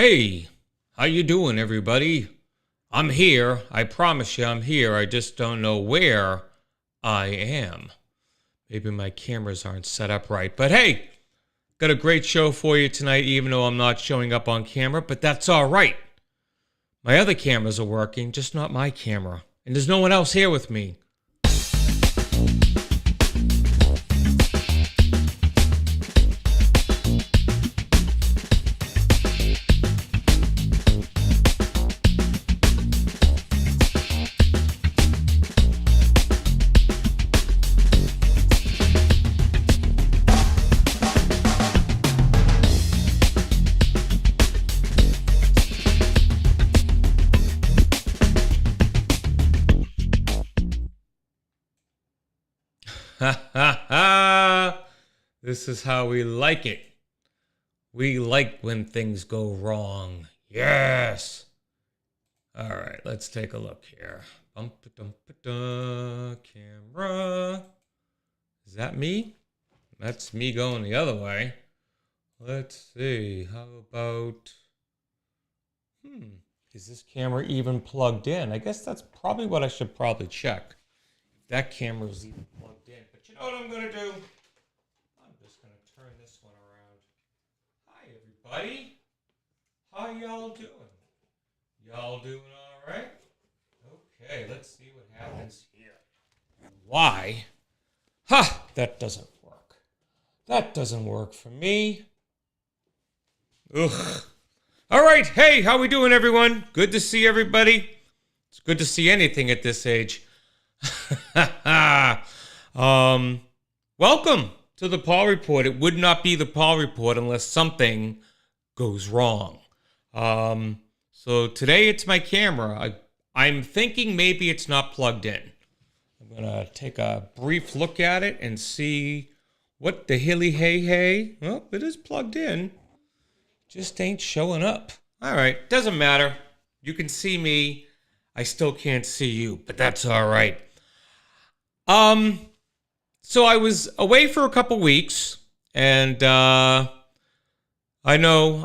Hey, how you doing, everybody? I'm here. I promise you I'm here. I just don't know where I am. Maybe my cameras aren't set up right. But hey, got a great show for you tonight, even though I'm not showing up on camera, but that's all right. My other cameras are working, just not my camera. And there's no one else here with me. Ha ha ha! This is how we like it. We like when things go wrong. Yes! Alright, let's take a look here. Camera. Is that me? That's me going the other way. Let's see. How about... Is this camera even plugged in? I guess that's probably what I should probably check. That camera is even plugged in. But you know what I'm going to do? I'm just going to turn this one around. Hi, everybody. How y'all doing? Y'all doing all right? Okay, let's see what happens here. Why? Ha! That doesn't work. That doesn't work for me. Ugh. All right. Hey, how we doing, everyone? Good to see everybody. It's good to see anything at this age. Welcome to the Paul Report. It would not be the Paul Report unless something goes wrong. So today it's my camera. I'm thinking maybe it's not plugged in. I'm gonna take a brief look at it and see what the hilly hey. Well, it is plugged in. Just ain't showing up. All right, doesn't matter. You can see me. I still can't see you, but that's all right. So I was away for a couple weeks, and I know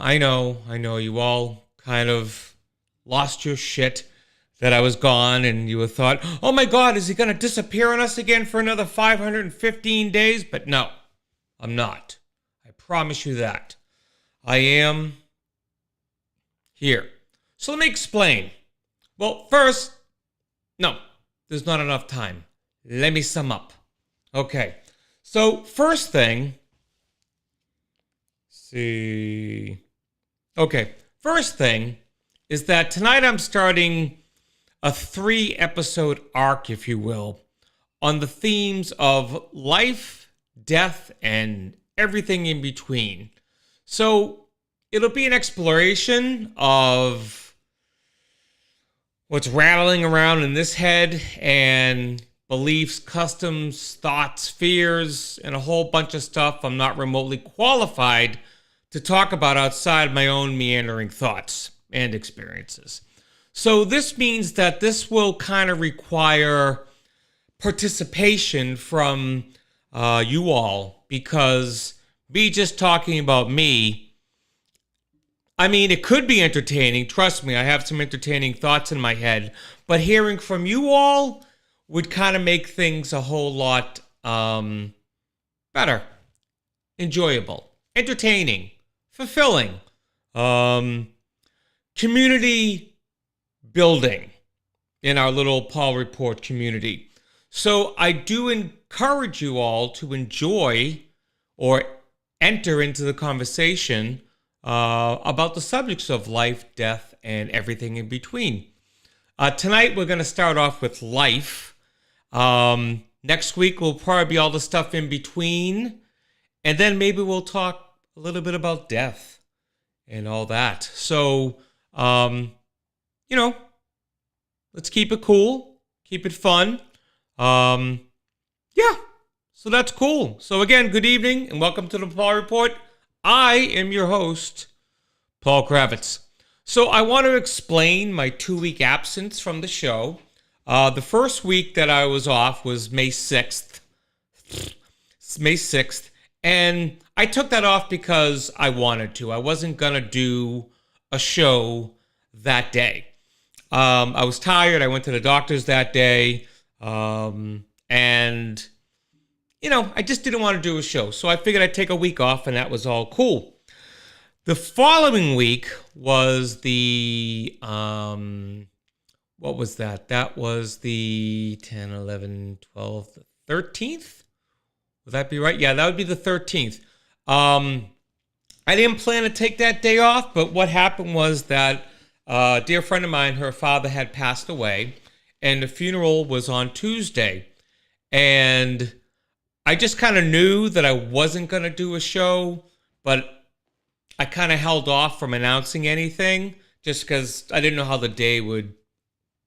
you all kind of lost your shit that I was gone, and you thought, oh my God, is he going to disappear on us again for another 515 days? But no, I'm not. I promise you that. I am here. So let me explain. Well, first, no, there's not enough time. Let me sum up. Okay, so first thing, is that tonight I'm starting a 3-episode arc, if you will, on the themes of life, death, and everything in between. So it'll be an exploration of what's rattling around in this head and beliefs, customs, thoughts, fears, and a whole bunch of stuff I'm not remotely qualified to talk about outside my own meandering thoughts and experiences. So this means that this will kind of require participation from you all, because me just talking about me, I mean, it could be entertaining. Trust me, I have some entertaining thoughts in my head, but hearing from you all would kind of make things a whole lot better, enjoyable, entertaining, fulfilling, community building in our little Paul Report community. So I do encourage you all to enjoy or enter into the conversation about the subjects of life, death, and everything in between. Tonight we're going to start off with life. Next week will probably be all the stuff in between. And then maybe we'll talk a little bit about death and all that. So, let's keep it cool, keep it fun. Yeah, so that's cool. So again, good evening and welcome to the Paul Report. I am your host, Paul Kravitz. So I want to explain my 2-week absence from the show. The first week that I was off was May 6th. And I took that off because I wanted to. I wasn't going to do a show that day. I was tired. I went to the doctor's that day. And, I just didn't want to do a show. So I figured I'd take a week off, and that was all cool. The following week was the, what was that? That was the 10, 11, 12, 13th? Would that be right? Yeah, that would be the 13th. I didn't plan to take that day off, but what happened was that a dear friend of mine, her father had passed away, and the funeral was on Tuesday. And I just kind of knew that I wasn't going to do a show, but I kind of held off from announcing anything just because I didn't know how the day would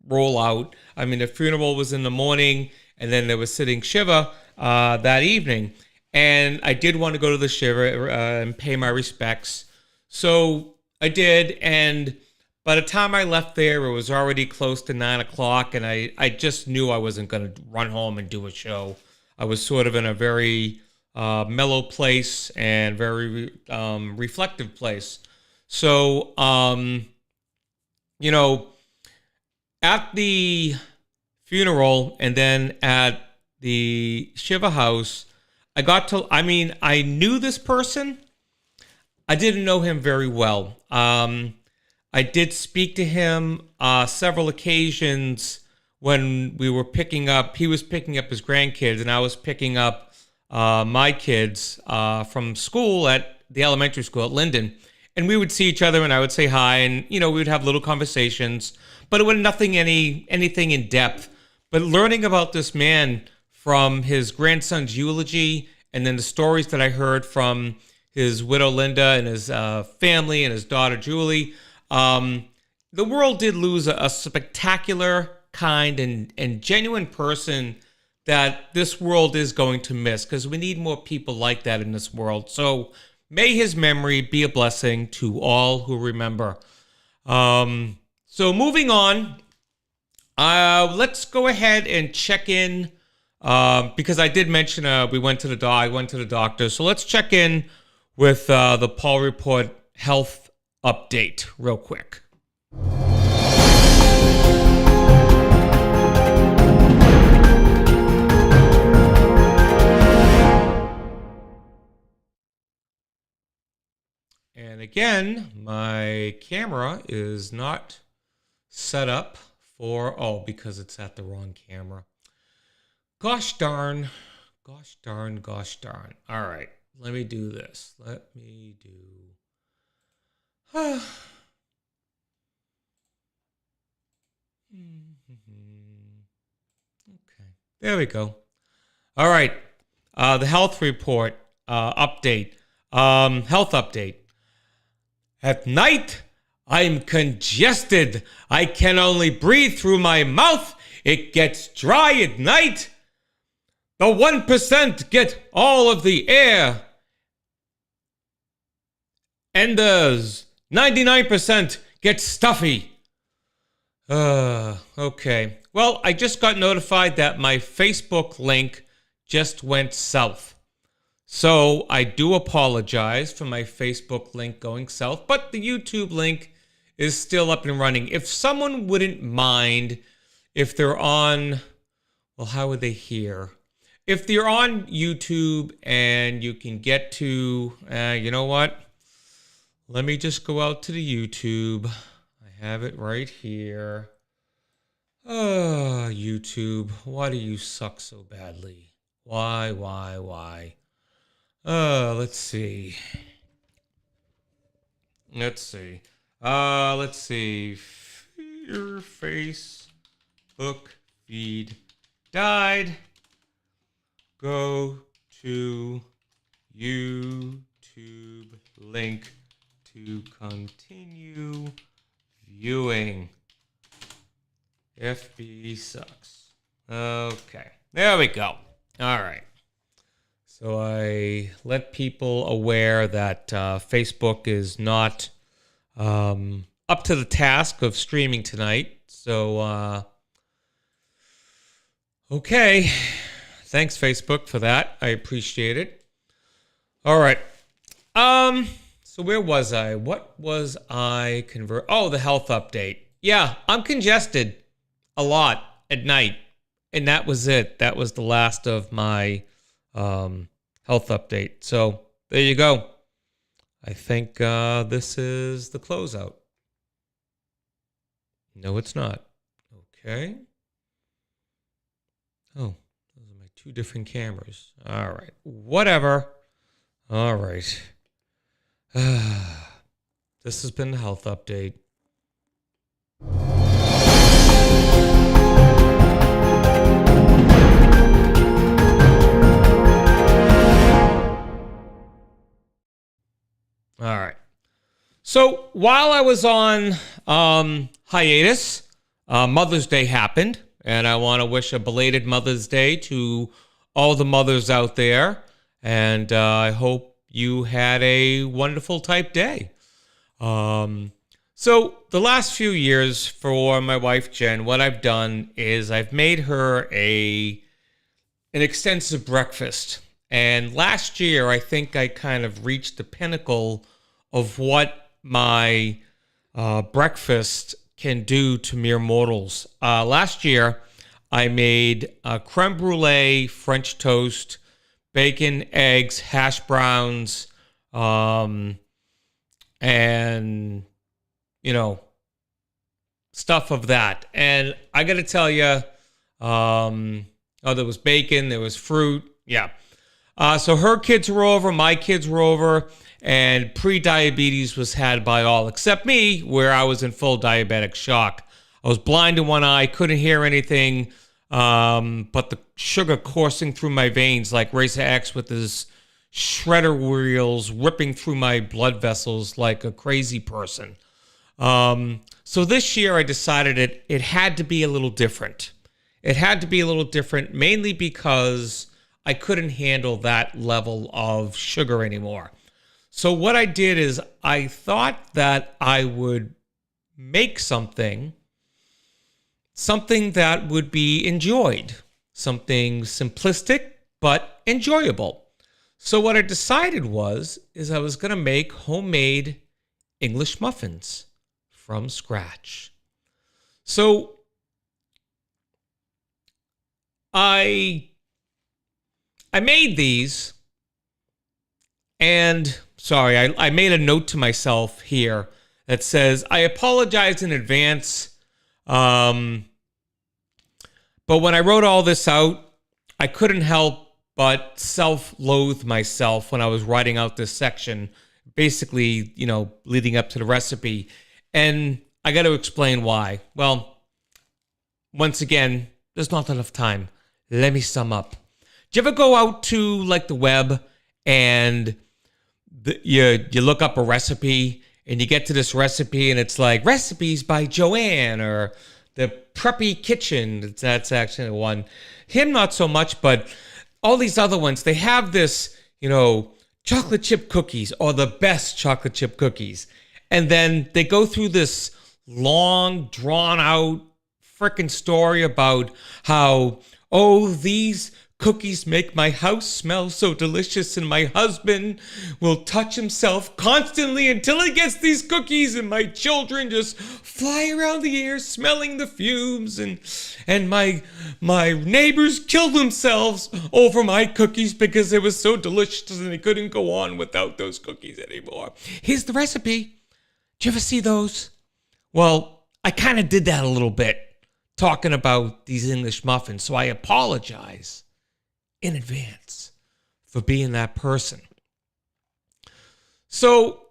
roll out. I mean, the funeral was in the morning, and then there was sitting Shiva that evening. And I did want to go to the Shiva and pay my respects. So I did, and by the time I left there, it was already close to 9 o'clock, and I just knew I wasn't going to run home and do a show. I was sort of in a very mellow place and very reflective place. So, at the funeral and then at the Shiva house, I knew this person. I didn't know him very well. I did speak to him several occasions when he was picking up his grandkids, and I was picking up my kids from school at the elementary school at Linden. And we would see each other, and I would say hi, and we would have little conversations, but it was anything in depth. But learning about this man from his grandson's eulogy, and then the stories that I heard from his widow Linda and his family and his daughter Julie, the world did lose a spectacular, kind, and genuine person that this world is going to miss, because we need more people like that in this world. So may his memory be a blessing to all who remember. So moving on, let's go ahead and check in, because I did mention I went to the doctor. So let's check in with the Paul Report health update real quick. And again, my camera is not set up because it's at the wrong camera. Gosh darn. All right, let me do this. Okay, there we go. All right, the health report update. Health update. At night, I'm congested. I can only breathe through my mouth. It gets dry at night. The 1% get all of the air. And the 99% get stuffy. Okay. Well, I just got notified that my Facebook link just went south. So I do apologize for my Facebook link going south, but the YouTube link is still up and running. If someone wouldn't mind, if they're on, well, how would they hear? If they're on YouTube and you can get to, you know what? Let me just go out to the YouTube. I have it right here. Oh, YouTube, why do you suck so badly? Why? Let's see. Your Facebook feed died. Go to YouTube link to continue viewing. FB sucks. Okay, there we go. All right. So I let people aware that Facebook is not up to the task of streaming tonight. So, okay. Thanks, Facebook, for that. I appreciate it. All right. So So where was I? What was I Oh, the health update. Yeah, I'm congested a lot at night. And that was it. That was the last of my health update. So there you go. I think this is the closeout. No, it's not. Okay. Oh, those are my two different cameras. All right. Whatever. All right. This has been the health update. All right. So while I was on hiatus, Mother's Day happened, and I want to wish a belated Mother's Day to all the mothers out there, and I hope you had a wonderful type day. So the last few years for my wife Jen, what I've done is I've made her an extensive breakfast. And last year, I think I kind of reached the pinnacle of what my breakfast can do to mere mortals. Last year, I made creme brulee, French toast, bacon, eggs, hash browns, and, stuff of that. And I got to tell you, there was bacon, there was fruit. Yeah. So her kids were over, my kids were over, and pre-diabetes was had by all except me, where I was in full diabetic shock. I was blind in one eye, couldn't hear anything, but the sugar coursing through my veins like Racer X with his shredder wheels ripping through my blood vessels like a crazy person. So this year I decided it had to be a little different. It had to be a little different, mainly because I couldn't handle that level of sugar anymore. So what I did is I thought that I would make something that would be enjoyed, something simplistic but enjoyable. So what I decided is I was going to make homemade English muffins from scratch. So I made these, and sorry, I made a note to myself here that says, I apologize in advance, but when I wrote all this out, I couldn't help but self-loathe myself when I was writing out this section, basically, leading up to the recipe. And I got to explain why. Well, once again, there's not enough time. Let me sum up. Do you ever go out to the web and you look up a recipe and you get to this recipe and it's like recipes by Joanne or the Preppy Kitchen? That's actually one. Him not so much, but all these other ones, they have this, chocolate chip cookies or the best chocolate chip cookies. And then they go through this long, drawn out freaking story about how, these cookies make my house smell so delicious, and my husband will touch himself constantly until he gets these cookies, and my children just fly around the air smelling the fumes, and my neighbors kill themselves over my cookies because it was so delicious and they couldn't go on without those cookies anymore. Here's the recipe. Did you ever see those? Well, I kind of did that a little bit, talking about these English muffins, so I apologize in advance for being that person. So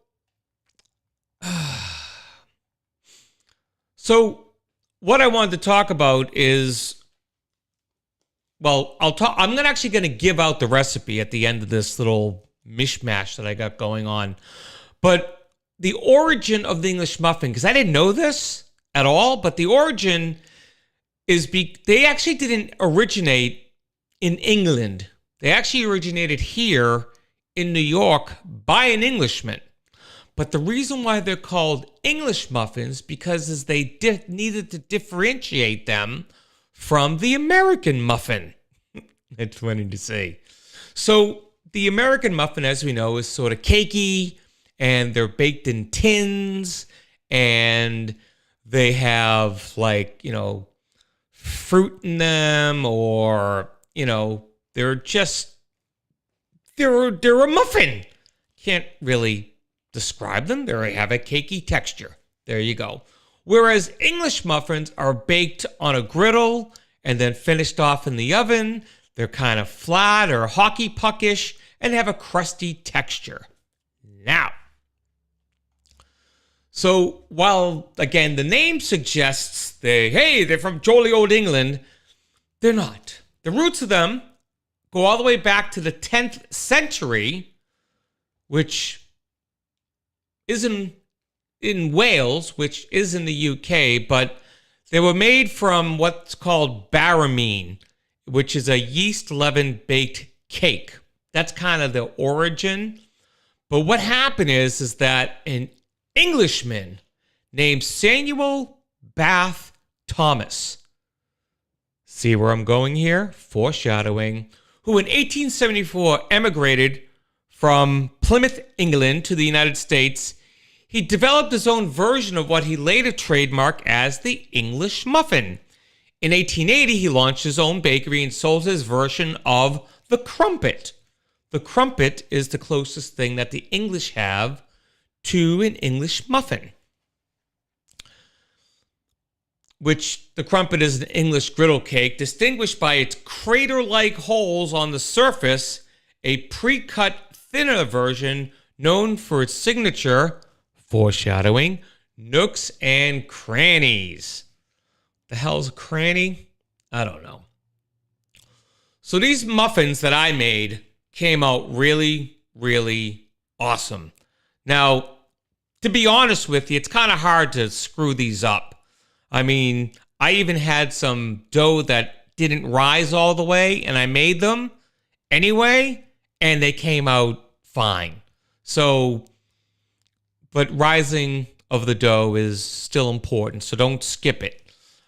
what I wanted to talk about is, I'm actually going to give out the recipe at the end of this little mishmash that I got going on. But the origin of the English muffin, because I didn't know this at all, but the origin is they actually didn't originate in England. They actually originated here in New York by an Englishman. But the reason why they're called English muffins because they needed to differentiate them from the American muffin. It's funny to say. So the American muffin, as we know, is sort of cakey and they're baked in tins, and they have like, fruit in them, or, they're a muffin. Can't really describe them. They have a cakey texture. There you go. Whereas English muffins are baked on a griddle and then finished off in the oven. They're kind of flat or hockey puckish and have a crusty texture. Now, so while, again, the name suggests they're from jolly old England, they're not. The roots of them go all the way back to the 10th century, which is in Wales, which is in the UK, but they were made from what's called baramine, which is a yeast-leavened baked cake. That's kind of the origin. But what happened is that an Englishman named Samuel Bath Thomas, see where I'm going here? Foreshadowing. Who in 1874 emigrated from Plymouth, England to the United States. He developed his own version of what he later trademarked as the English muffin. In 1880, he launched his own bakery and sold his version of the crumpet. The crumpet is the closest thing that the English have to an English muffin, which the crumpet is an English griddle cake, distinguished by its crater-like holes on the surface, a pre-cut thinner version known for its signature, foreshadowing, nooks and crannies. The hell's a cranny? I don't know. So these muffins that I made came out really, really awesome. Now, to be honest with you, it's kind of hard to screw these up. I mean, I even had some dough that didn't rise all the way, and I made them anyway, and they came out fine. So, but rising of the dough is still important, so don't skip it.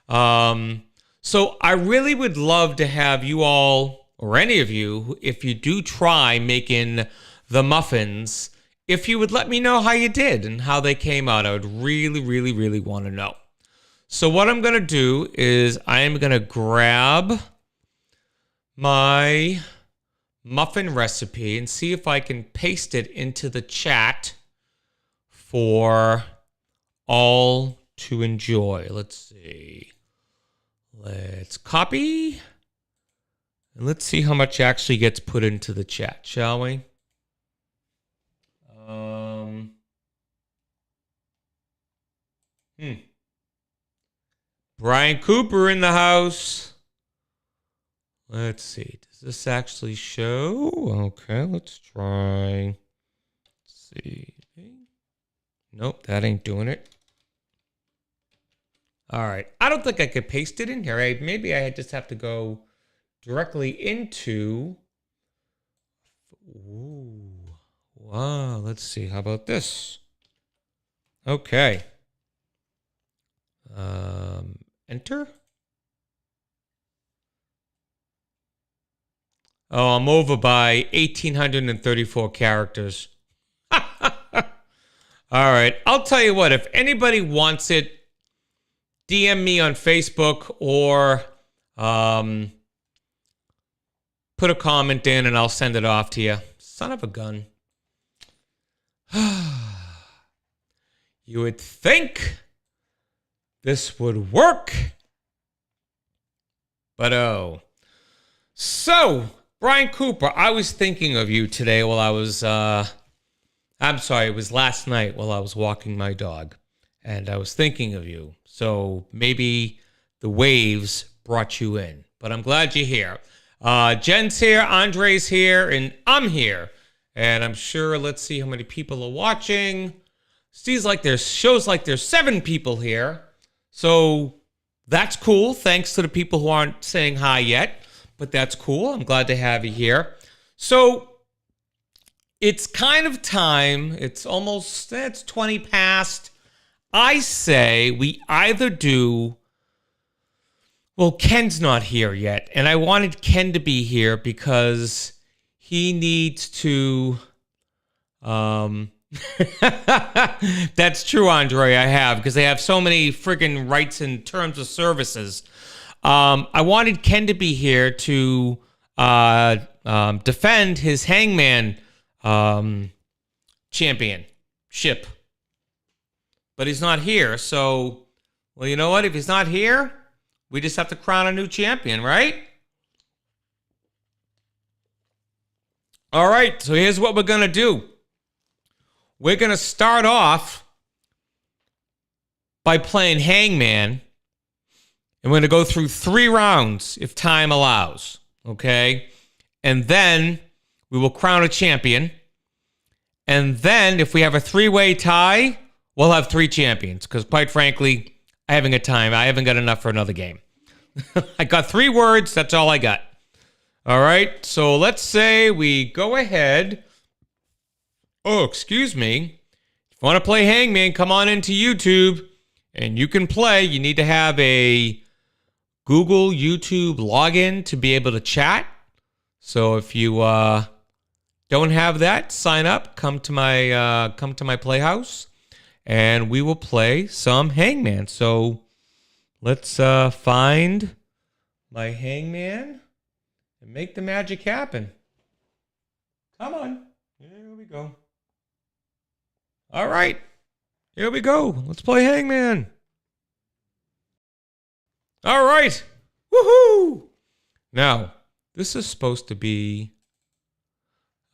So I really would love to have you all, or any of you, if you do try making the muffins, if you would let me know how you did and how they came out. I would really, really, really want to know. So what I'm going to do is I am going to grab my muffin recipe and see if I can paste it into the chat for all to enjoy. Let's see. Let's copy. And let's see how much actually gets put into the chat, shall we? Brian Cooper in the house. Let's see. Does this actually show? Okay, let's try. Let's see. Nope, that ain't doing it. All right. I don't think I could paste it in here. Maybe I just have to go directly into. Ooh. Wow. Let's see. How about this? Okay. Enter. Oh, I'm over by 1,834 characters. All right. I'll tell you what. If anybody wants it, DM me on Facebook or put a comment in and I'll send it off to you. Son of a gun. You would think this would work. But oh. So, Brian Cooper, I was thinking of you today while I was, I'm sorry, it was last night while I was walking my dog. And I was thinking of you. So maybe the waves brought you in. But I'm glad you're here. Jen's here, Andre's here, and I'm here. And I'm sure, let's see how many people are watching. Shows like there's 7 people here. So that's cool. Thanks to the people who aren't saying hi yet. But that's cool. I'm glad to have you here. So it's kind of time. It's 20 past. I say we either do. Well, Ken's not here yet. And I wanted Ken to be here because he needs to That's true, Andre. I have, because they have so many friggin' rights in terms of services. I wanted Ken to be here to defend his Hangman championship, but he's not here. So, well, you know what? If he's not here, we just have to crown a new champion, right? All right. So here's what we're gonna do. We're going to start off by playing Hangman, and we're going to go through 3 rounds if time allows, okay? And then we will crown a champion. And then if we have a 3-way tie, we'll have 3 champions, because quite frankly, I haven't got time. I haven't got enough for another game. I got 3 words. That's all I got. All right, so let's say we go ahead. Oh, excuse me. If you want to play Hangman, come on into YouTube and you can play. You need to have a Google YouTube login to be able to chat. So if you don't have that, sign up. Come to my playhouse, and we will play some Hangman. So let's find my Hangman and make the magic happen. Come on. Here we go. All right, here we go. Let's play Hangman. All right. Woohoo! Now, this is supposed to be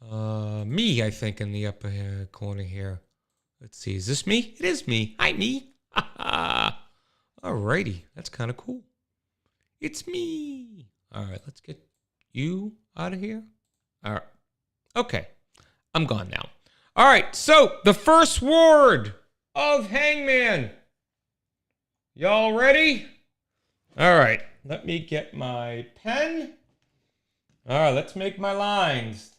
me, I think, in the upper corner here. Let's see. Is this me? It is me. Hi, me. All righty. That's kind of cool. It's me. All right, let's get you out of here. All right. Okay. I'm gone now. All right, so the first word of Hangman. Y'all ready? All right, let me get my pen. All right, let's make my lines.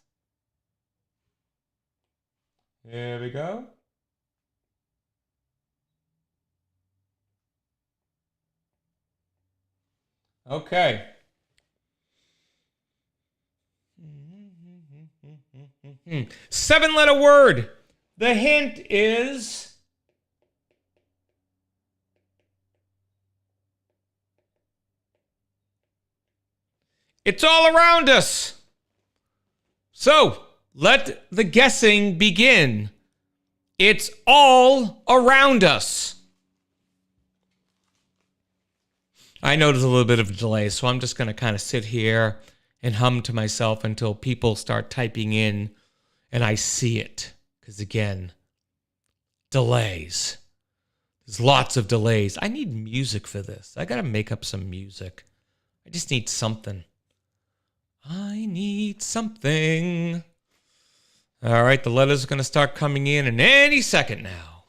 There we go. Okay. 7-letter word. The hint is it's all around us. So let the guessing begin. It's all around us. I know there's a little bit of a delay, so I'm just going to kind of sit here and hum to myself until people start typing in and I see it. Because again, delays. There's lots of delays. I need music for this. I got to make up some music. I just need something. I need something. All right, the letters are going to start coming in any second now.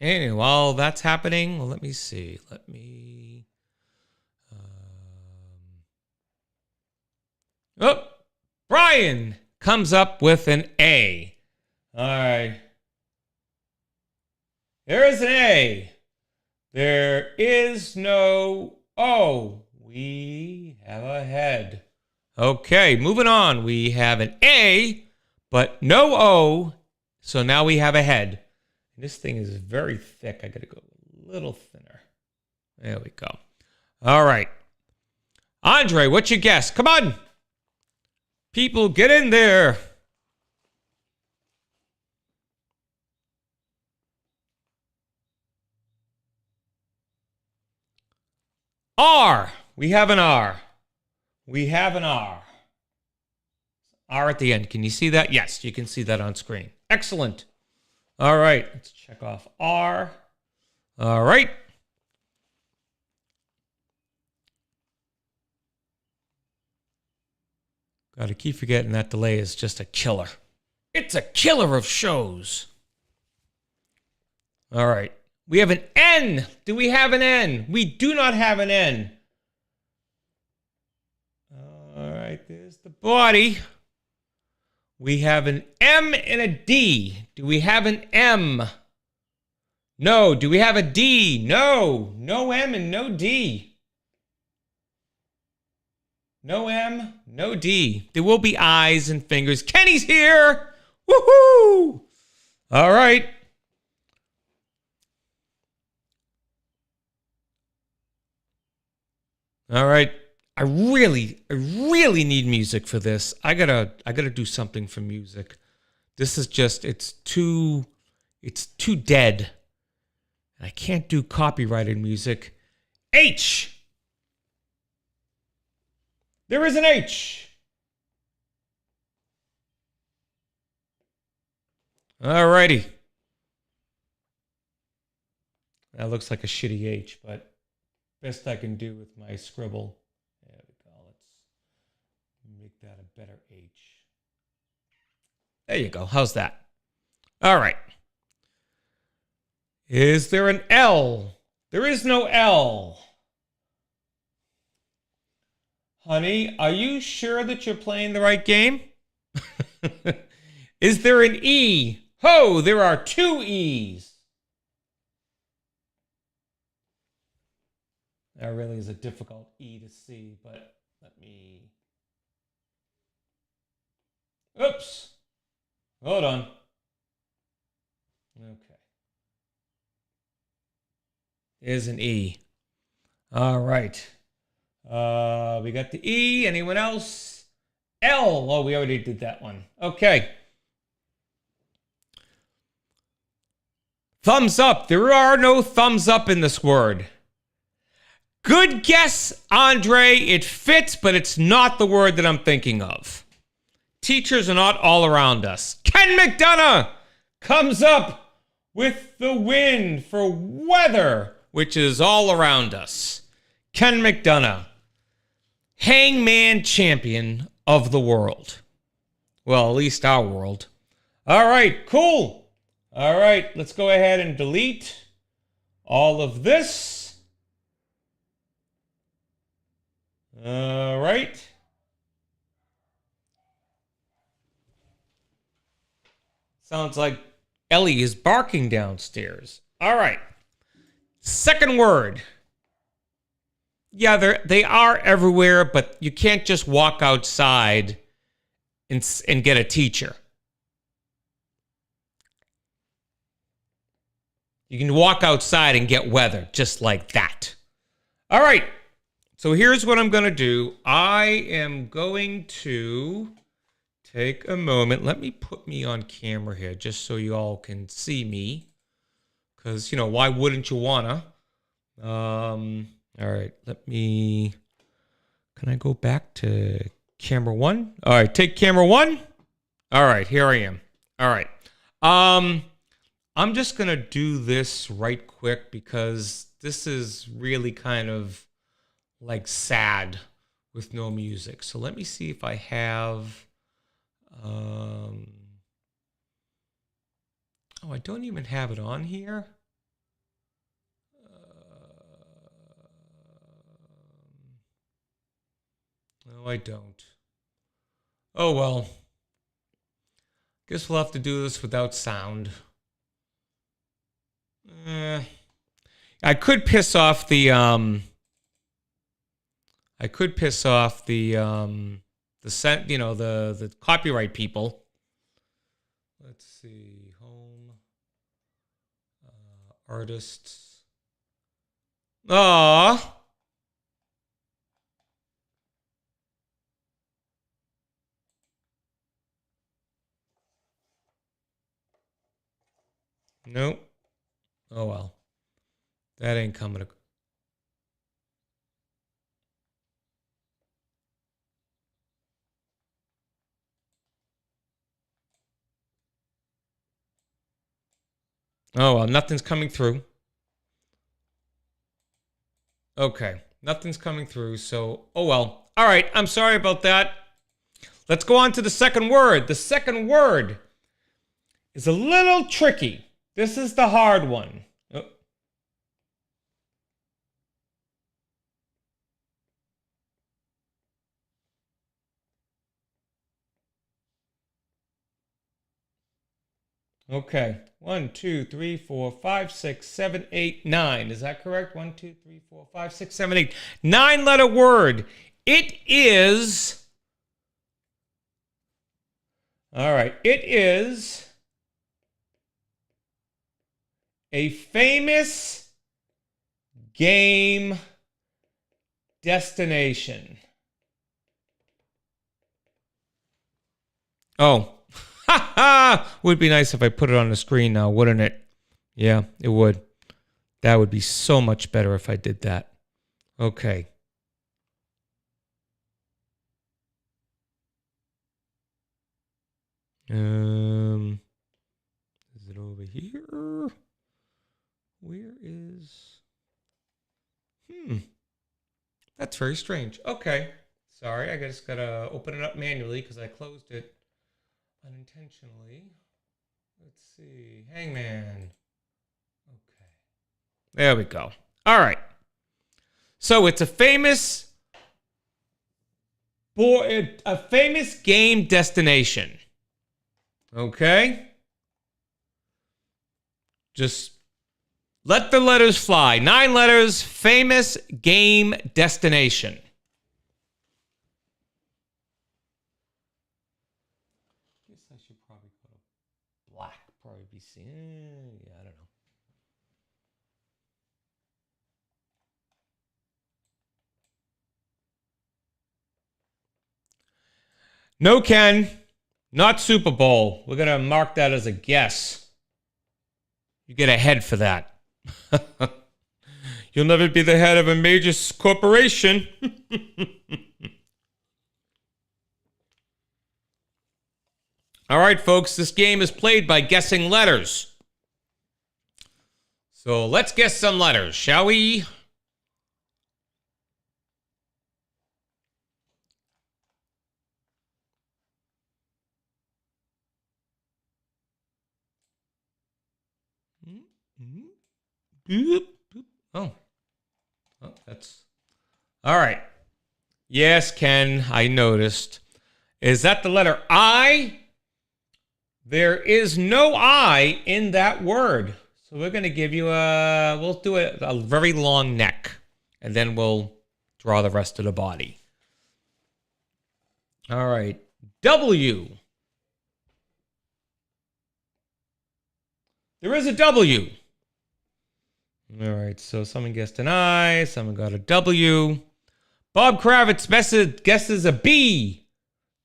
Anyway, while that's happening, well, let me see. Let me... Oh, Brian comes up with an A. All right. There is an A. There is no O. We have a head. Okay, moving on. We have an A, but no O. So now we have a head. This thing is very thick. I got to go a little thinner. There we go. All right. Andre, what's your guess? Come on. People, get in there. R. We have an R. We have an R. R at the end. Can you see that? Yes, you can see that on screen. Excellent. All right. Let's check off R. All right. Got to keep forgetting that delay is just a killer. It's a killer of shows. All right. We have an N. Do we have an N? We do not have an N. All right. There's the body. We have an M and a D. Do we have an M? No. Do we have a D? No. No M and no D. No M, no D. There will be eyes and fingers. Kenny's here! Woohoo! All right. All right. I really need music for this. I gotta do something for music. This is just, it's too dead. I can't do copyrighted music. H. There is an H. All righty. That looks like a shitty H, but best I can do with my scribble. There we go. Let's make that a better H. There you go. How's that? All right. Is there an L? There is no L. Honey, are you sure that you're playing the right game? Is there an E? Ho, there are two E's. That really is a difficult E to see, but let me... Oops. Hold on. Okay. There's an E. All right. We got the E. Anyone else? L. Oh, we already did that one. Okay. Thumbs up. There are no thumbs up in this word. Good guess, Andre. It fits, but it's not the word that I'm thinking of. Teachers are not all around us. Ken McDonough comes up with the win for weather, which is all around us. Ken McDonough, hangman champion of the world. Well, at least our world. All right, cool. All right, let's go ahead and delete all of this. All right. Sounds like Ellie is barking downstairs. All right. Second word. Yeah, they are everywhere, but you can't just walk outside and get a teacher. You can walk outside and get weather just like that. All right. So here's what I'm going to do. I am going to take a moment. Let me put me on camera here just so you all can see me. Because, you know, why wouldn't you wanna? All right, let me... Can I go back to camera one? All right, take camera one. All right, here I am. All right. I'm just going to do this right quick because this is really kind of like sad with no music. So let me see if I have... oh, I don't even have it on here. No, I don't. Oh, well. Guess we'll have to do this without sound. I could piss off the the copyright people. Let's see, home, artists. Ah. Nope. Oh well. That ain't coming. Oh well, nothing's coming through. Okay, nothing's coming through, so oh well. All right, I'm sorry about that. Let's go on to the second word. The second word is a little tricky. This is the hard one. Oh. Okay. 1, 2, 3, 4, 5, 6, 7, 8, 9. Is that correct? 1, 2, 3, 4, 5, 6, 7, 8. 9-letter word. It is... All right. It is... A famous game destination. Oh, ha ha! Would be nice if I put it on the screen now, wouldn't it? Yeah, it would. That would be so much better if I did that. Okay. Is it over here? Where is... That's very strange. Okay. Sorry, I just gotta open it up manually because I closed it unintentionally. Let's see. Hangman. Okay. There we go. All right. So it's a famous game destination. Okay? Just let the letters fly. 9 letters, famous game destination. I guess I should probably go to black. Probably be seen. Yeah, I don't know. No, Ken. Not Super Bowl. We're going to mark that as a guess. You get a head for that. You'll never be the head of a major corporation. All right, folks, this game is played by guessing letters. So let's guess some letters, shall we? Oh, that's all right. Yes, Ken, I noticed. Is that the letter I? There is no I in that word. So we're going to give you we'll do a very long neck, and then we'll draw the rest of the body. All right. W. There is a W. All right, so someone guessed an I, someone got a W. Bob Kravitz guesses a B.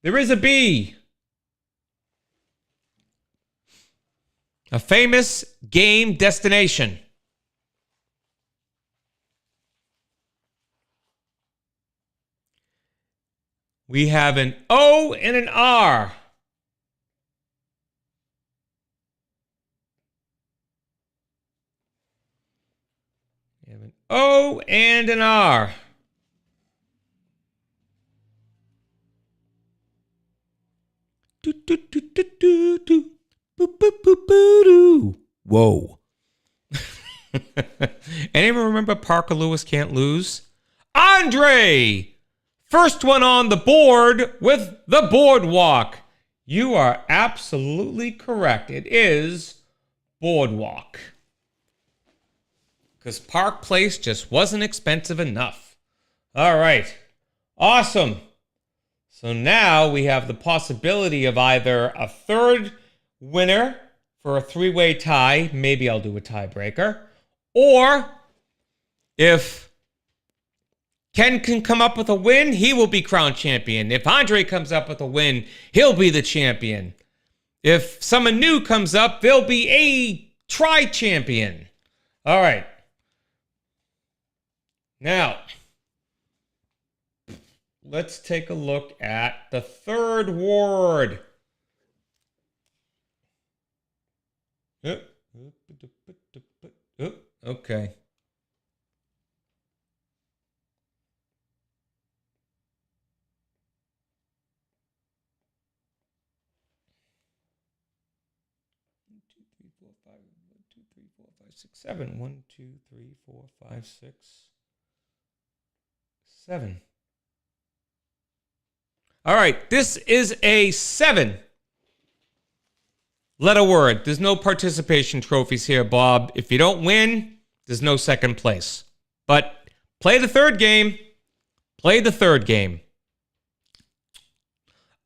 There is a B. A famous game destination. We have an O and an R. We have an O and an R. Do, do, do, do, do, do. Boo, boo, boo, boo, doo. Whoa. Anyone remember Parker Lewis Can't Lose? Andre! First one on the board with the boardwalk. You are absolutely correct. It is boardwalk. Because Park Place just wasn't expensive enough. All right. Awesome. So now we have the possibility of either a third winner for a 3-way tie. Maybe I'll do a tiebreaker. Or if Ken can come up with a win, he will be crowned champion. If Andre comes up with a win, he'll be the champion. If someone new comes up, they'll be a tri-champion. All right. Now, let's take a look at the third word. Okay. One, two, three, four, five, six, seven. 1, 2, 3, 4, 5, 6, 7. All right, this is a 7-letter word. There's no participation trophies here, Bob. If you don't win, there's no second place. But play the third game. Play the third game.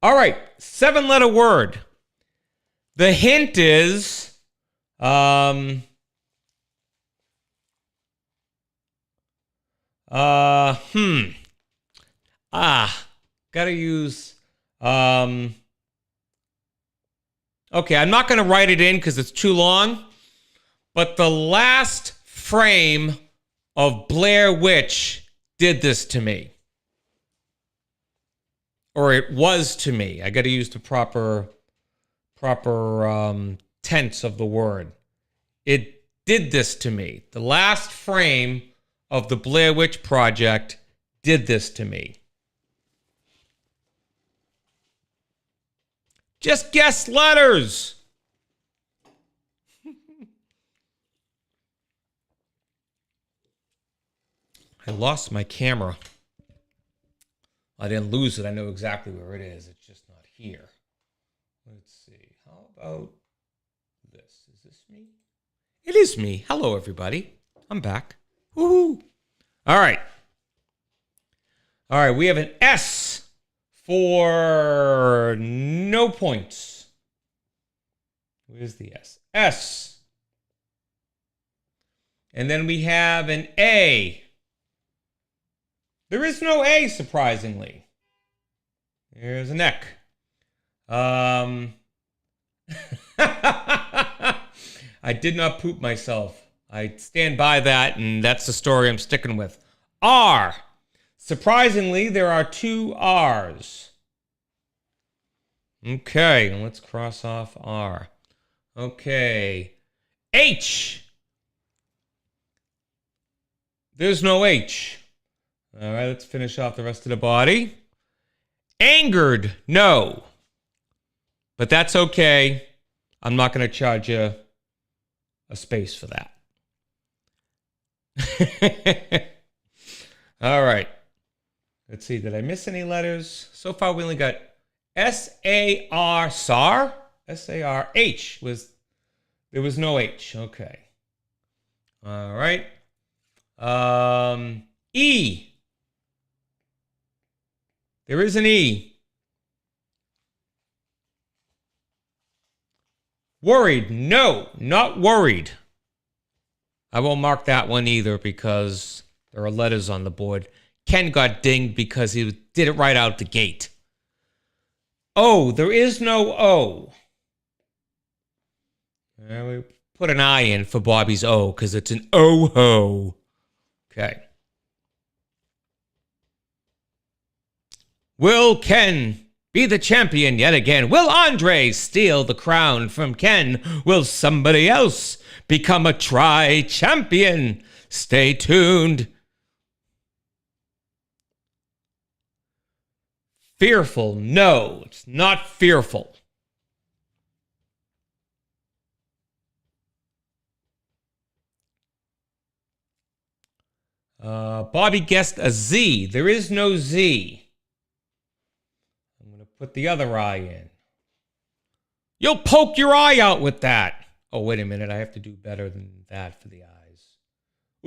All right, 7-letter word. The hint is Uh, hmm. Gotta use. Okay, I'm not gonna write it in because it's too long. But the last frame of Blair Witch did this to me. Or it was to me. I gotta use the proper tense of the word. It did this to me. The last frame of the Blair Witch Project did this to me. Just guess letters. I lost my camera. I didn't lose it. I know exactly where it is. It's just not here. Let's see. How about this? Is this me? It is me. Hello, everybody. I'm back. Woohoo! All right. All right. We have an S for no points. Where's the S? S. And then we have an A. There is no A, surprisingly. There's a neck. I did not poop myself. I stand by that, and that's the story I'm sticking with. R. Surprisingly, there are two R's. Okay, let's cross off R. Okay. H. There's no H. All right, let's finish off the rest of the body. Angered, no. But that's okay. I'm not going to charge you a space for that. All right. Let's see, did I miss any letters? So far, we only got S-A-R, SAR? S-A-R-H. There was no H. Okay. All right. E. There is an E. Worried. No, not worried. I won't mark that one either because there are letters on the board. Ken got dinged because he did it right out the gate. O. There is no O. We put an I in for Bobby's O because it's an O-ho. Okay. Will Ken be the champion yet again? Will Andre steal the crown from Ken? Will somebody else become a tri-champion? Stay tuned. Fearful. No, it's not fearful. Bobby guessed a Z. There is no Z. Put the other eye in. You'll poke your eye out with that. Oh, wait a minute. I have to do better than that for the eyes.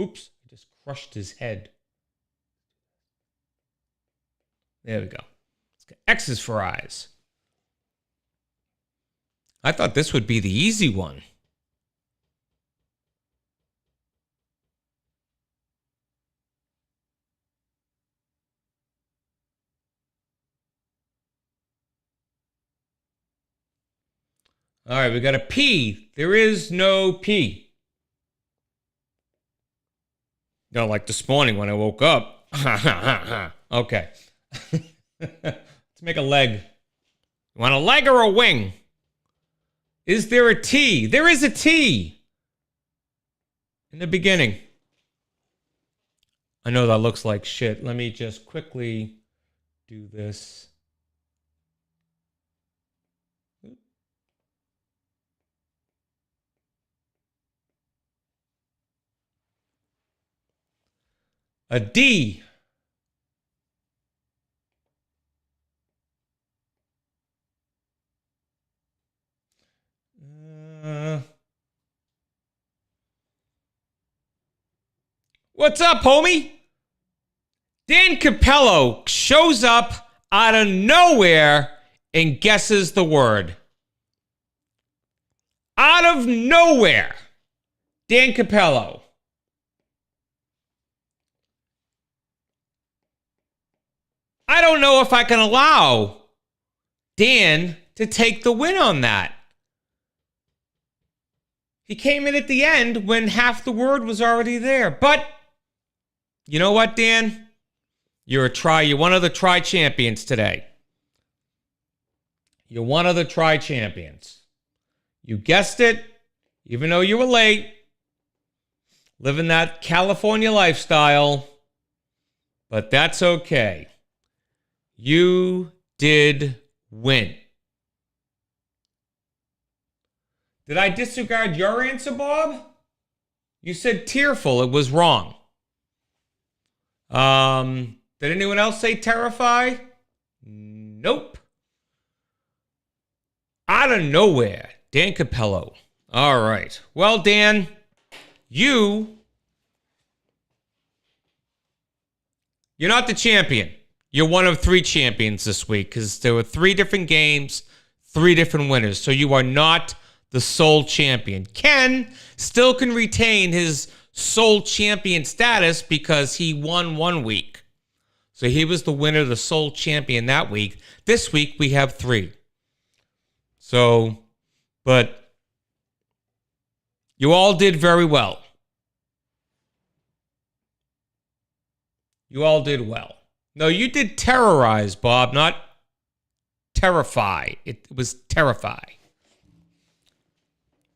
Oops. I just crushed his head. There we go. Let's get X's for eyes. I thought this would be the easy one. All right, we got a P. There is no P. No, like this morning when I woke up. Okay. Let's make a leg. You want a leg or a wing? Is there a T? There is a T in the beginning. I know that looks like shit. Let me just quickly do this. A D. What's up, homie? Dan Capello shows up out of nowhere and guesses the word. Out of nowhere. Dan Capello. I don't know if I can allow Dan to take the win on that. He came in at the end when half the word was already there. But you know what, Dan? You're one of the try champions today. You're one of the try champions. You guessed it, even though you were late. Living that California lifestyle. But that's okay. You did win. Did I disregard your answer, Bob? You said tearful. It was wrong. Did anyone else say terrify? Nope. Out of nowhere, Dan Capello. All right. Well, Dan, you're not the champion. You're one of 3 champions this week because there were 3 different games, 3 different winners. So you are not the sole champion. Ken still can retain his sole champion status because he won 1 week. So he was the winner, the sole champion that week. This week we have 3. So, but you all did very well. You all did well. No, you did terrorize, Bob, not terrify. It was terrify.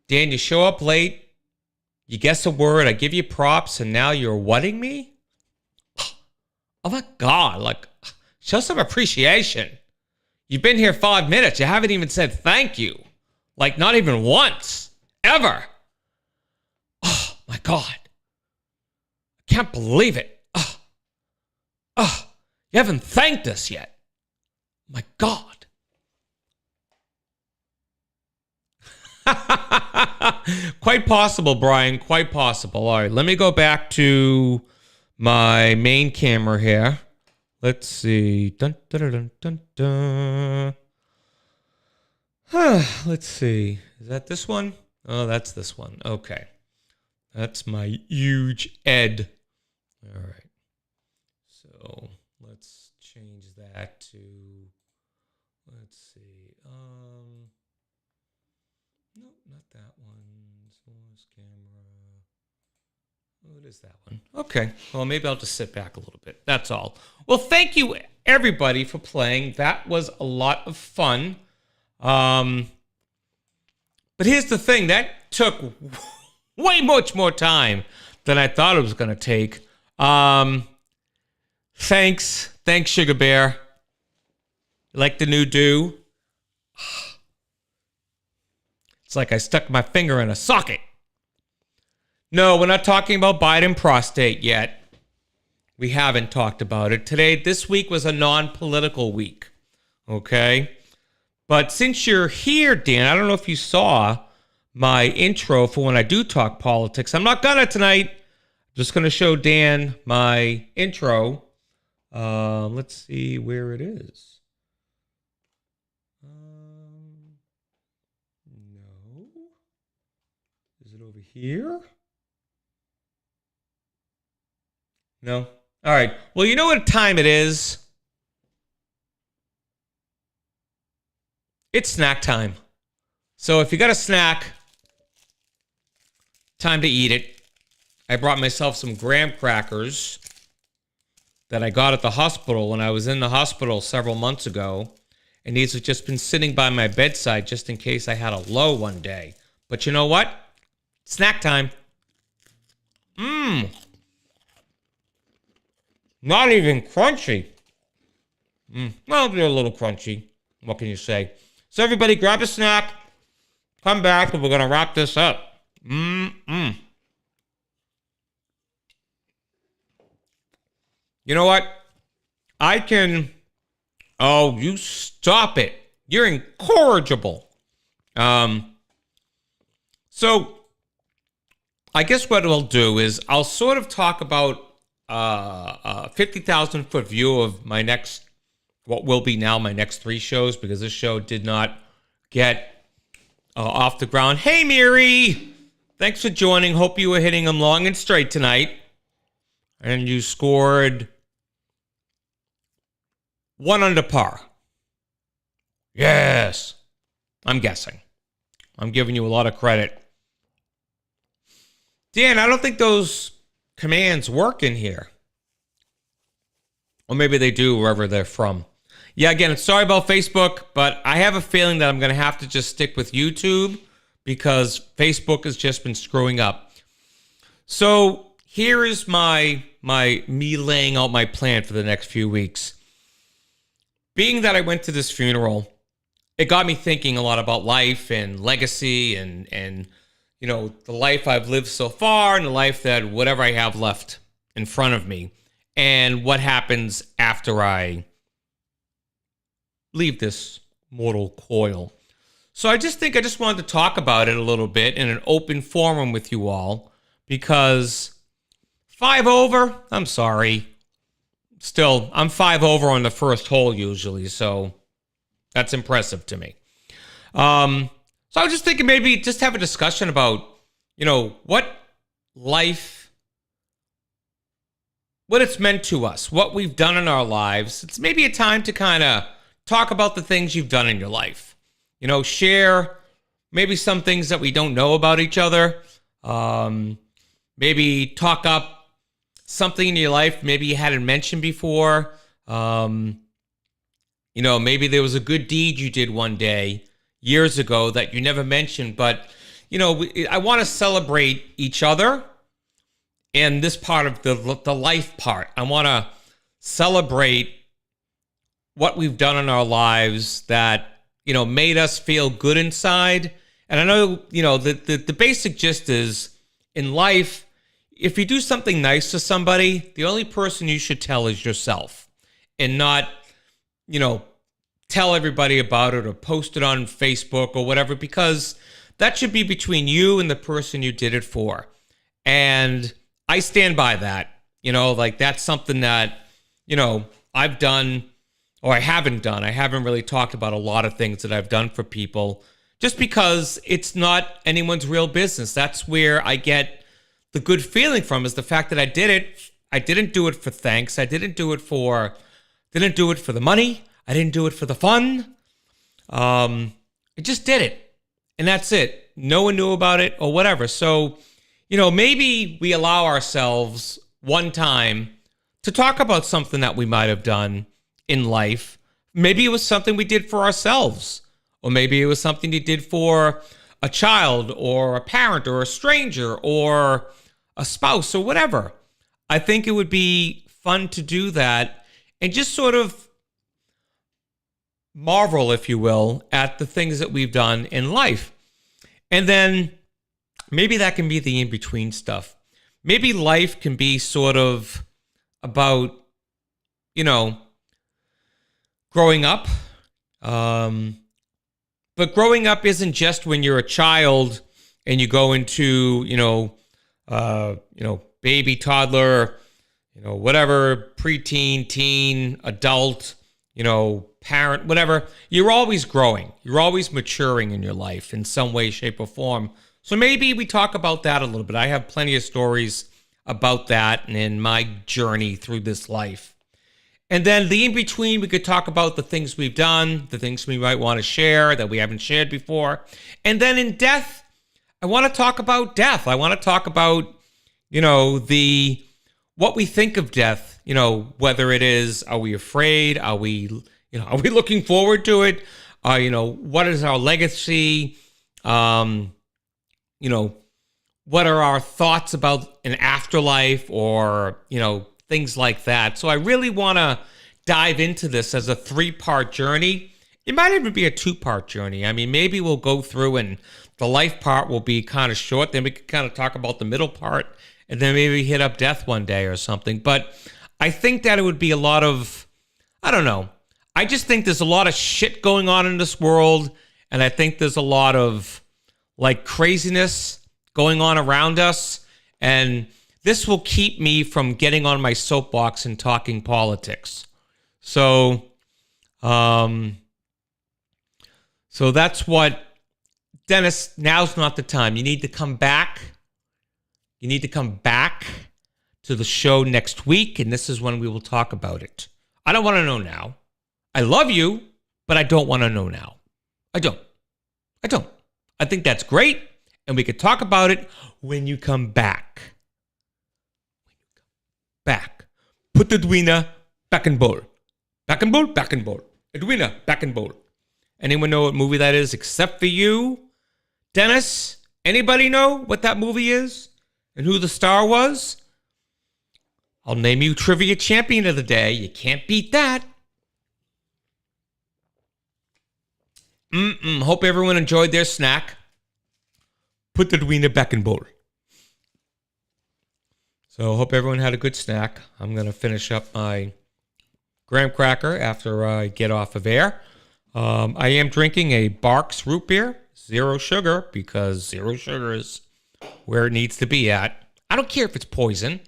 Dan, you show up late. You guess a word. I give you props, and now you're whatting me? Oh, my God. Like, show some appreciation. You've been here 5 minutes. You haven't even said thank you. Like, not even once. Ever. Oh, my God. I can't believe it. You haven't thanked us yet. My God. Quite possible, Brian. Quite possible. All right, let me go back to my main camera here. Let's see. Dun, dun, dun, dun, dun. Let's see. Is that this one? Oh, that's this one. Okay. That's my huge Ed. All right. So let's change that to, let's see. Nope, not that one. Source camera. Oh, it is that one. Okay. Well, maybe I'll just sit back a little bit. That's all. Well, thank you, everybody, for playing. That was a lot of fun. But here's the thing. That took way much more time than I thought it was going to take. Thanks, Sugar Bear. You like the new do? It's like I stuck my finger in a socket. No, we're not talking about Biden prostate yet. We haven't talked about it. This week was a non-political week. Okay? But since you're here, Dan, I don't know if you saw my intro for when I do talk politics. I'm not gonna tonight. I'm just gonna show Dan my intro. Let's see where it is. No. Is it over here? No. All right. Well, you know what time it is? It's snack time. So if you got a snack, time to eat it. I brought myself some graham crackers that I got at the hospital when I was in the hospital several months ago. And these have just been sitting by my bedside just in case I had a low one day. But you know what? Snack time. Not even crunchy. Well, they're a little crunchy. What can you say? So everybody grab a snack. Come back and we're going to wrap this up. You know what? Oh, you stop it. You're incorrigible. So I guess what we'll do is I'll sort of talk about a 50,000-foot view of what will be now my next 3 shows, because this show did not get off the ground. Hey, Miri! Thanks for joining. Hope you were hitting them long and straight tonight. And you scored 1 under par. Yes. I'm guessing. I'm giving you a lot of credit. Dan, I don't think those commands work in here. Or maybe they do wherever they're from. Yeah, again, sorry about Facebook, but I have a feeling that I'm going to have to just stick with YouTube because Facebook has just been screwing up. So here is me laying out my plan for the next few weeks. Being that I went to this funeral, it got me thinking a lot about life and legacy and you know, the life I've lived so far and the life that whatever I have left in front of me and what happens after I leave this mortal coil. So I just wanted to talk about it a little bit in an open forum with you all because 5 over, I'm sorry. Still, I'm 5 over on the first hole usually, so that's impressive to me. So I was just thinking maybe just have a discussion about, you know, what it's meant to us, what we've done in our lives. It's maybe a time to kind of talk about the things you've done in your life. You know, share maybe some things that we don't know about each other. Maybe talk up something in your life maybe you hadn't mentioned before. You know, maybe there was a good deed you did one day years ago that you never mentioned. But, you know, I want to celebrate each other and this part of the life part. I want to celebrate what we've done in our lives that, you know, made us feel good inside. And I know, you know, the basic gist is in life, if you do something nice to somebody, the only person you should tell is yourself and not, you know, tell everybody about it or post it on Facebook or whatever, because that should be between you and the person you did it for. And I stand by that. You know, like that's something that, you know, I've done or I haven't done. I haven't really talked about a lot of things that I've done for people just because it's not anyone's real business. That's where I get the good feeling from, is the fact that I did it. I didn't do it for thanks. I didn't do it for the money. I didn't do it for the fun. I just did it. And that's it. No one knew about it or whatever. So, you know, maybe we allow ourselves one time to talk about something that we might have done in life. Maybe it was something we did for ourselves, or maybe it was something you did for a child or a parent or a stranger or a spouse or whatever. I think it would be fun to do that and just sort of marvel, if you will, at the things that we've done in life. And then maybe that can be the in-between stuff. Maybe life can be sort of about, you know, growing up. But growing up isn't just when you're a child and you go into, baby, toddler, whatever, preteen, teen, adult, parent, whatever. You're always growing. You're always maturing in your life in some way, shape, or form. So maybe we talk about that a little bit. I have plenty of stories about that and in my journey through this life. And then the in-between, we could talk about the things we've done, the things we might want to share that we haven't shared before. And then in death, I want to talk about death. I want to talk about, what we think of death, whether it is, are we afraid? Are we looking forward to it? What is our legacy? What are our thoughts about an afterlife or, things like that. So I really want to dive into this as a 3-part journey. It might even be a 2-part journey. I mean, maybe we'll go through and the life part will be kind of short. Then we could kind of talk about the middle part and then maybe hit up death one day or something. But I think that it would be a lot of, I don't know. I just think there's a lot of shit going on in this world. And I think there's a lot of craziness going on around us. And this will keep me from getting on my soapbox and talking politics. So that's what, Dennis, now's not the time. You need to come back. You need to come back to the show next week, and this is when we will talk about it. I don't want to know now. I love you, but I don't want to know now. I don't. I think that's great, and we could talk about it when you come back. Back. Put the Edwina back in bowl. Back in bowl, back in bowl. Edwina, back in bowl. Anyone know what movie that is except for you? Dennis, anybody know what that movie is and who the star was? I'll name you Trivia Champion of the Day. You can't beat that. Hope everyone enjoyed their snack. Put the Edwina back in bowl. So hope everyone had a good snack. I'm going to finish up my graham cracker after I get off of air. I am drinking a Barks root beer, 0 sugar, because 0 sugar is where it needs to be at. I don't care if it's poison.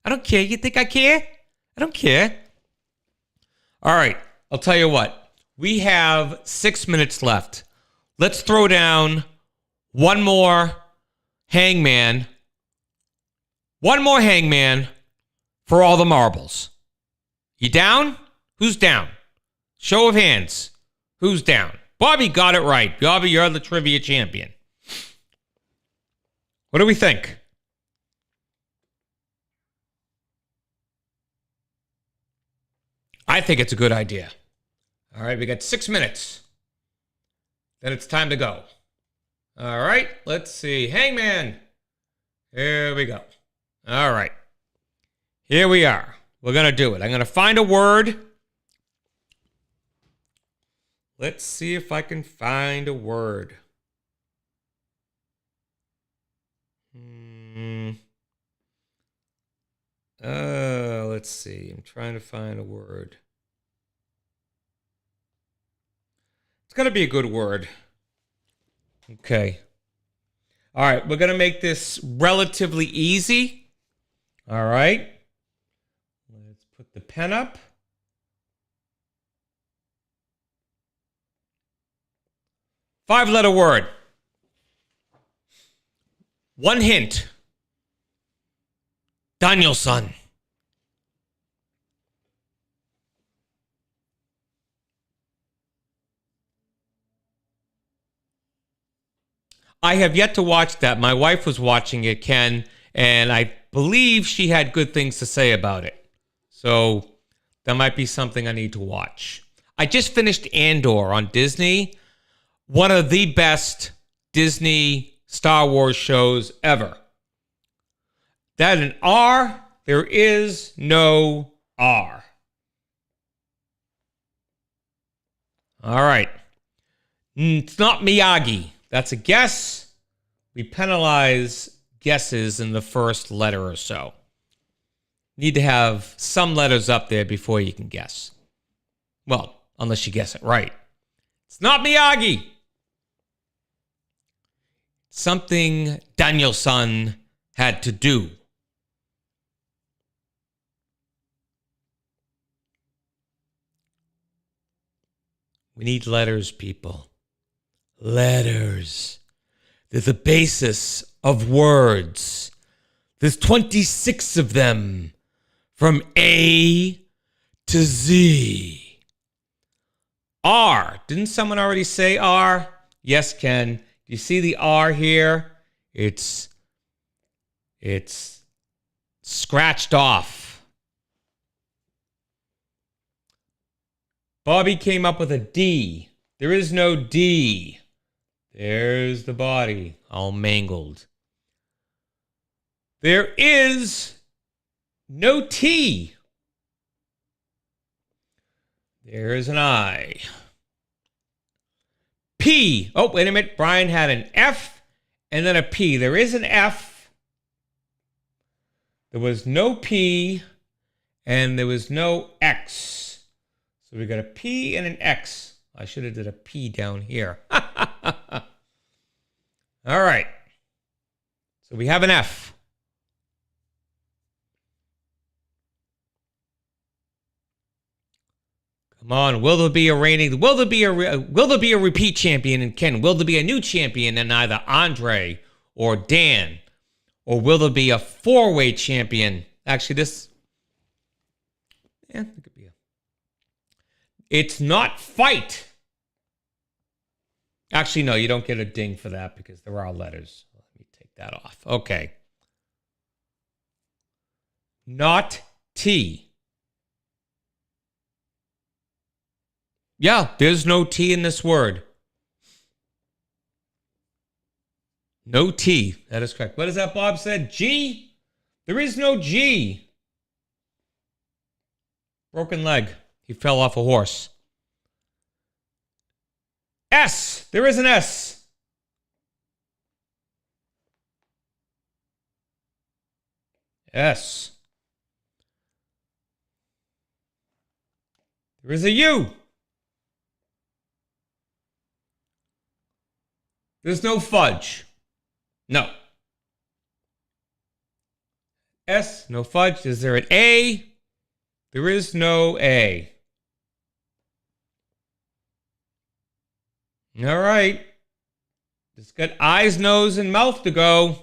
I don't care. You think I care? I don't care. All right. I'll tell you what. We have 6 minutes left. Let's throw down one more hangman. One more hangman for all the marbles. You down? Who's down? Show of hands. Who's down? Bobby got it right. Bobby, you're the trivia champion. What do we think? I think it's a good idea. All right, we got 6 minutes. Then it's time to go. All right, let's see. Hangman. Here we go. All right. Here we are. We're going to do it. I'm going to find a word. Let's see if I can find a word. Let's see. I'm trying to find a word. It's going to be a good word. Okay. All right. We're going to make this relatively easy. All right. Let's put the pen up. Five-letter word. One hint. Danielson. I have yet to watch that. My wife was watching it, Ken, and I believe she had good things to say about it. So that might be something I need to watch. I just finished Andor on Disney. One of the best Disney Star Wars shows ever. That an R, there is no R. All right. It's not Miyagi. That's a guess. We penalize guesses in the first letter or so. Need to have some letters up there before you can guess. Well, unless you guess it right. It's not Miyagi. Something Danielson had to do. We need letters, people. Letters. They're the basis of words. There's 26 of them from A to Z. R. Didn't someone already say R? Yes, Ken. Do you see the R here? It's scratched off. Bobby came up with a D. There is no D. There's the body, all mangled. There is no T. There's an I. P. Oh, wait a minute. Brian had an F and then a P. There is an F. There was no P and there was no X. So we got a P and an X. I should have did a P down here. All right. So we have an F. Come on, will there be a repeat champion? And Ken, will there be a new champion in either Andre or Dan? Or will there be a four-way champion? Actually, it could be It's not fight. Actually, no, you don't get a ding for that because there are letters. Let me take that off. Okay. Not T. Yeah, there's no T in this word. No T. That is correct. What is that Bob said? G? There is no G. Broken leg. He fell off a horse. S. There is an S. S. There is a U. There's no fudge. No. S. No fudge. Is there an A? There is no A. All right. It's got eyes, nose, and mouth to go.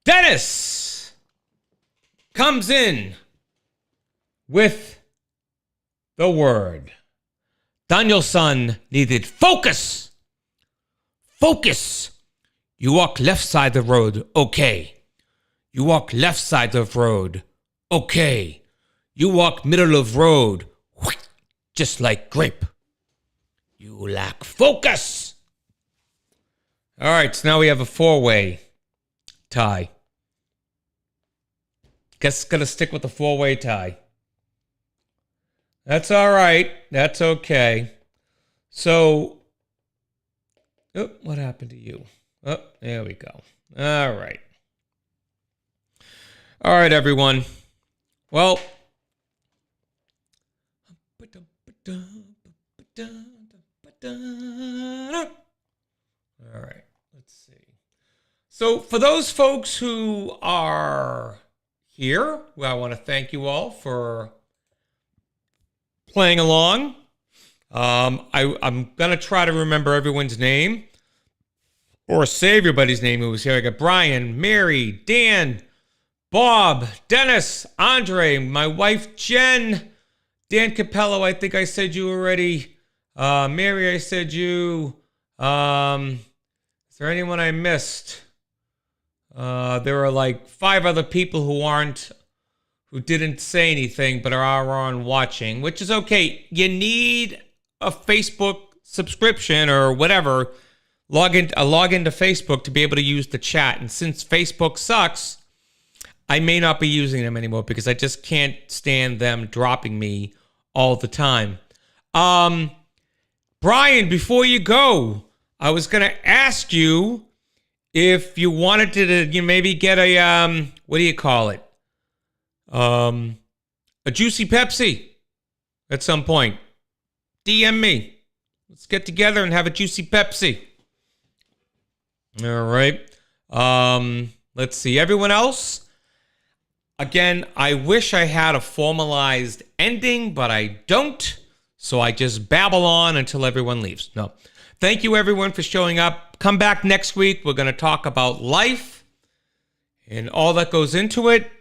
Dennis comes in with the word. Danielson needed focus. Focus. You walk left side of the road, okay. You walk left side of road, okay. You walk middle of road, just like grape. You lack focus. All right, so now we have a four-way tie. Guess gonna stick with the four-way tie. That's all right. That's okay. So, oh, what happened to you? Oh, there we go. All right. All right, everyone. Well, all right. Let's see. So, for those folks who are here, well, I want to thank you all for playing along. I'm going to try to remember everyone's name or say everybody's name who was here. I got Brian, Mary, Dan, Bob, Dennis, Andre, my wife, Jen, Dan Capello, I think I said you already. Mary, I said you. Is there anyone I missed? There are like 5 other people who didn't say anything but are on watching, which is okay. You need a Facebook subscription or whatever, log into Facebook to be able to use the chat. And since Facebook sucks, I may not be using them anymore because I just can't stand them dropping me all the time. Brian, before you go, I was going to ask you if you wanted to maybe get a, what do you call it? A juicy Pepsi at some point. DM me. Let's get together and have a juicy Pepsi. All right. Let's see. Everyone else? Again, I wish I had a formalized ending, but I don't. So I just babble on until everyone leaves. No. Thank you, everyone, for showing up. Come back next week. We're going to talk about life and all that goes into it.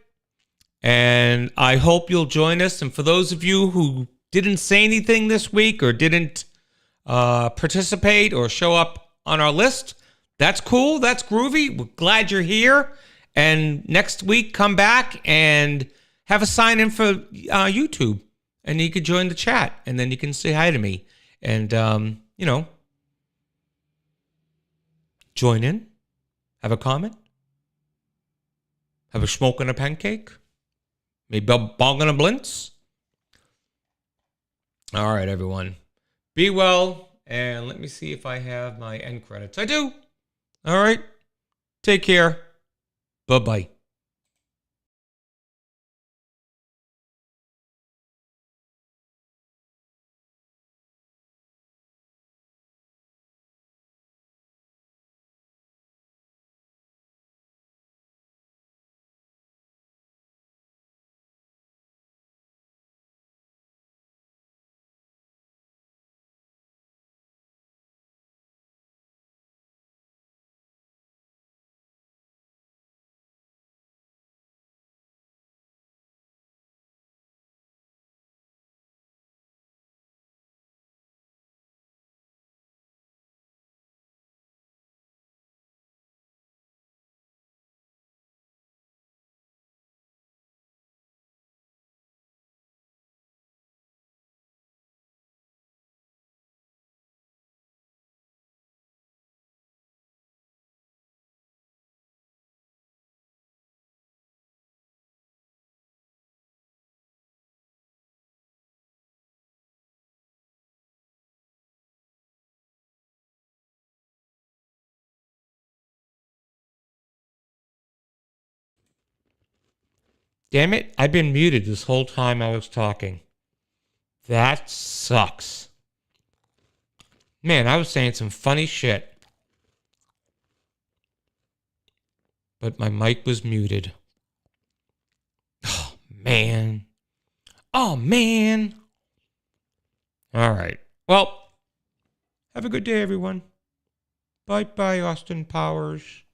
And I hope you'll join us. And for those of you who didn't say anything this week or didn't participate or show up on our list, that's cool. That's groovy. We're glad you're here. And next week, come back and have a sign in for YouTube. And you could join the chat. And then you can say hi to me. And, join in. Have a comment. Have a smoke and a pancake. Maybe a bong and a blintz. All right, everyone. Be well. And let me see if I have my end credits. I do. All right. Take care. Bye-bye. Damn it, I've been muted this whole time I was talking. That sucks. Man, I was saying some funny shit. But my mic was muted. Oh, man. Oh, man. All right. Well, have a good day, everyone. Bye-bye, Austin Powers.